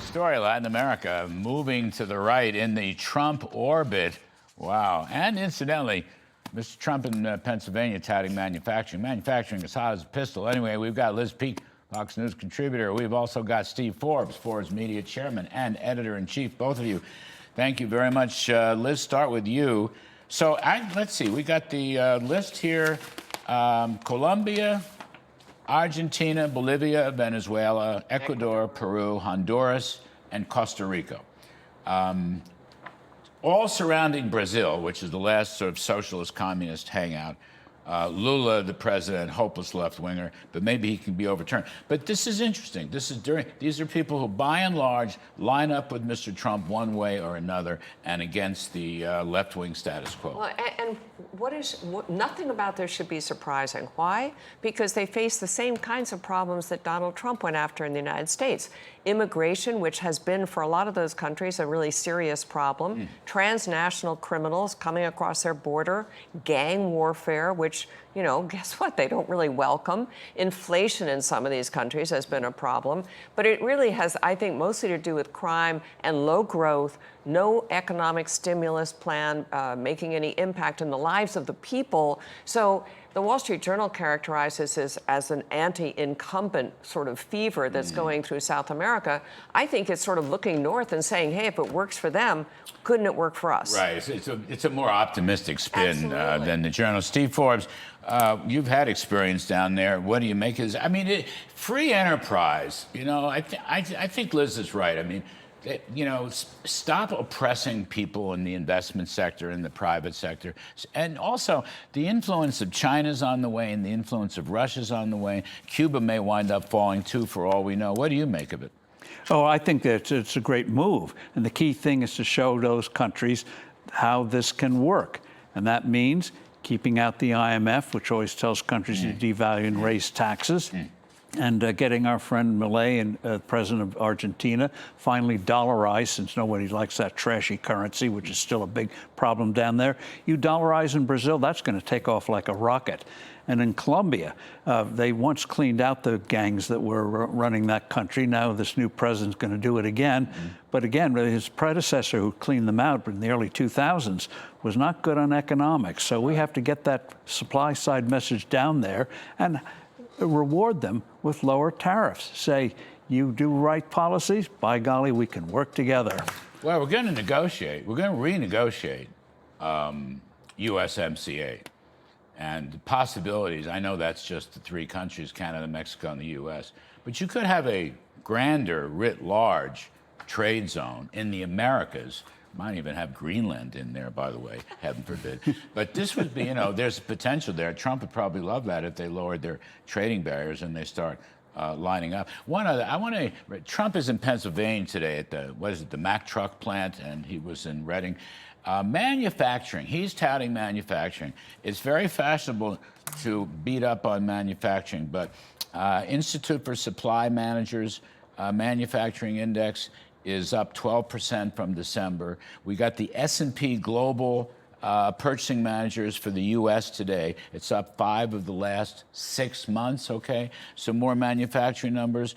story, Latin America moving to the right in the Trump orbit. Wow. And incidentally, Mr. Trump in Pennsylvania touting manufacturing. Manufacturing is hot as a pistol. Anyway, we've got Liz Peek, Fox News contributor. We've also got Steve Forbes, Forbes Media chairman and editor-in-chief, both of you. Thank you very much. Liz, start with you. So let's see, we got the list here. Colombia, Argentina, Bolivia, Venezuela, Ecuador, Peru, Honduras, and Costa Rica. All surrounding Brazil, which is the last sort of socialist communist hangout. Lula, the president, hopeless left-winger, but maybe he can be overturned. But this is interesting. These are people who, by and large, line up with Mr. Trump one way or another and against the left-wing status quo. Well, and nothing about this should be surprising. Why? Because they face the same kinds of problems that Donald Trump went after in the United States. Immigration, which has been for a lot of those countries a really serious problem. Transnational criminals coming across their border. Gang warfare, which, you know, guess what? They don't really welcome. Inflation in some of these countries has been a problem. But it really has, I think, mostly to do with crime and low growth, no economic stimulus plan making any impact in the lives of the people. So the Wall Street Journal characterizes this as an anti-incumbent sort of fever that's going through South America. I think it's sort of looking north and saying, hey, if it works for them, couldn't it work for us? Right. It's a more optimistic spin than the Journal. Steve Forbes, you've had experience down there. What do you make of this? I mean, free enterprise, you know, I think Liz is right. I mean, you know, stop oppressing people in the investment sector and the private sector. And also, the influence of China's on the way and the influence of Russia's on the way. Cuba may wind up falling too, for all we know. What do you make of it? Oh, I think that it's a great move. And the key thing is to show those countries how this can work. And that means keeping out the IMF, which always tells countries to devalue and raise taxes. And getting our friend Milei and president of Argentina finally dollarized, since nobody likes that trashy currency, which is still a big problem down there. You dollarize in Brazil, that's going to take off like a rocket. And in Colombia, they once cleaned out the gangs that were running that country. Now this new president's going to do it again. But again, his predecessor who cleaned them out in the early 2000s was not good on economics. So we have to get that supply side message down there and reward them with lower tariffs. Say, you do right policies, by golly, we can work together. Well, we're going to negotiate. We're going to renegotiate USMCA. And the possibilities, I know that's just the three countries, Canada, Mexico, and the U.S., but you could have a grander, writ large trade zone in the Americas. Might even have Greenland in there, by the way, heaven forbid. But this would be, you know, there's potential there. Trump would probably love that if they lowered their trading barriers and they start lining up. One other, Trump is in Pennsylvania today at the Mack truck plant, and he was in Reading. Manufacturing, he's touting manufacturing. It's very fashionable to beat up on manufacturing, but Institute for Supply Managers Manufacturing Index is up 12% from December. We got the S&P Global Purchasing Managers for the U.S. today. It's up 5 of the last 6 months, okay? So more manufacturing numbers.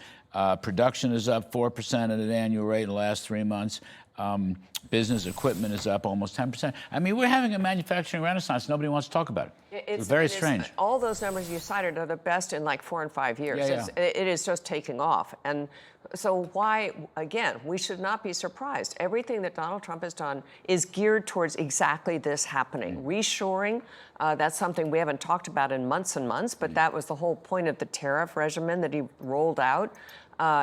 Production is up 4% at an annual rate in the last 3 months. Business equipment is up almost 10%. I mean, we're having a manufacturing renaissance. Nobody wants to talk about it. It's very strange. All those numbers you cited are the best in like 4 and 5 years. It is just taking off. And so why, again, we should not be surprised. Everything that Donald Trump has done is geared towards exactly this happening. Reshoring, that's something we haven't talked about in months and months, but that was the whole point of the tariff regimen that he rolled out.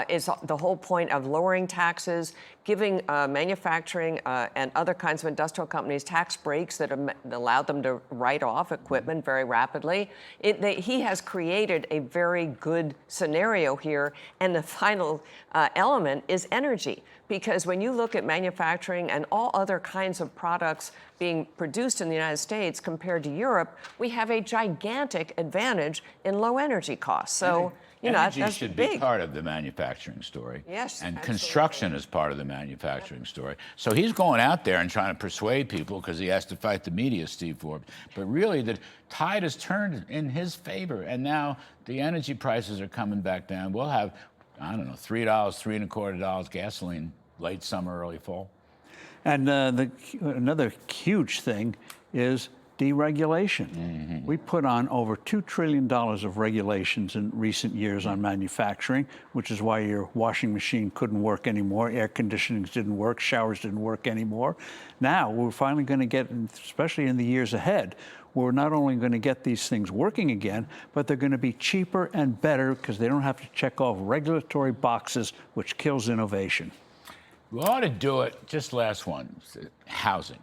Is the whole point of lowering taxes, giving manufacturing and other kinds of industrial companies tax breaks that allow them to write off equipment very rapidly. He has created a very good scenario here, and the final element is energy. Because when you look at manufacturing and all other kinds of products being produced in the United States compared to Europe, we have a gigantic advantage in low energy costs. So, you know, energy that's should big. be part of the manufacturing story. Yes, and absolutely. Construction is part of the manufacturing story. So he's going out there and trying to persuade people because he has to fight the media, Steve Forbes. But really, the tide has turned in his favor, and now the energy prices are coming back down. We'll have I don't know, $3, $3.25 gasoline, late summer, early fall. And another huge thing is deregulation. We put on over $2 trillion of regulations in recent years on manufacturing, which is why your washing machine couldn't work anymore, air conditioning didn't work, showers didn't work anymore. Now we're finally going to get, especially in the years ahead, we're not only going to get these things working again, but they're going to be cheaper and better because they don't have to check off regulatory boxes, which kills innovation. We ought to do it. Just last one, housing.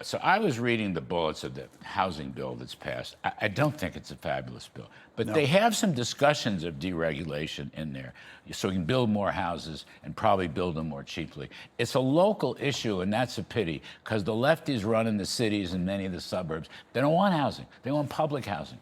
So I was reading the bullets of the housing bill that's passed. I don't think it's a fabulous bill, but they have some discussions of deregulation in there, so you can build more houses and probably build them more cheaply. It's a local issue, and that's a pity, because the lefties run in the cities and many of the suburbs. They don't want housing. They want public housing.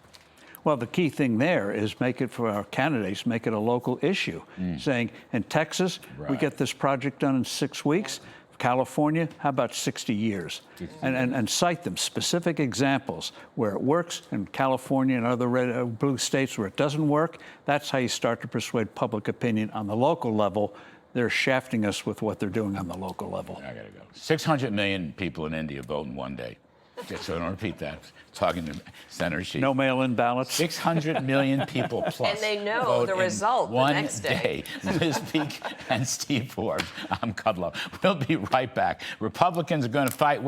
Well, the key thing there is make it for our candidates, make it a local issue, saying in Texas, we get this project done in 6 weeks. California, how about 60 years? And cite them, specific examples where it works in California and other red, blue states where it doesn't work. That's how you start to persuade public opinion on the local level. They're shafting us with what they're doing on the local level. I gotta go. 600 million people in India vote in one day. So I don't repeat that. Talking to Senator Xi. No mail-in ballots. 600 million people plus. And they know the result the next day. Liz Peek and Steve Forbes. I'm Kudlow. We'll be right back. Republicans are going to fight.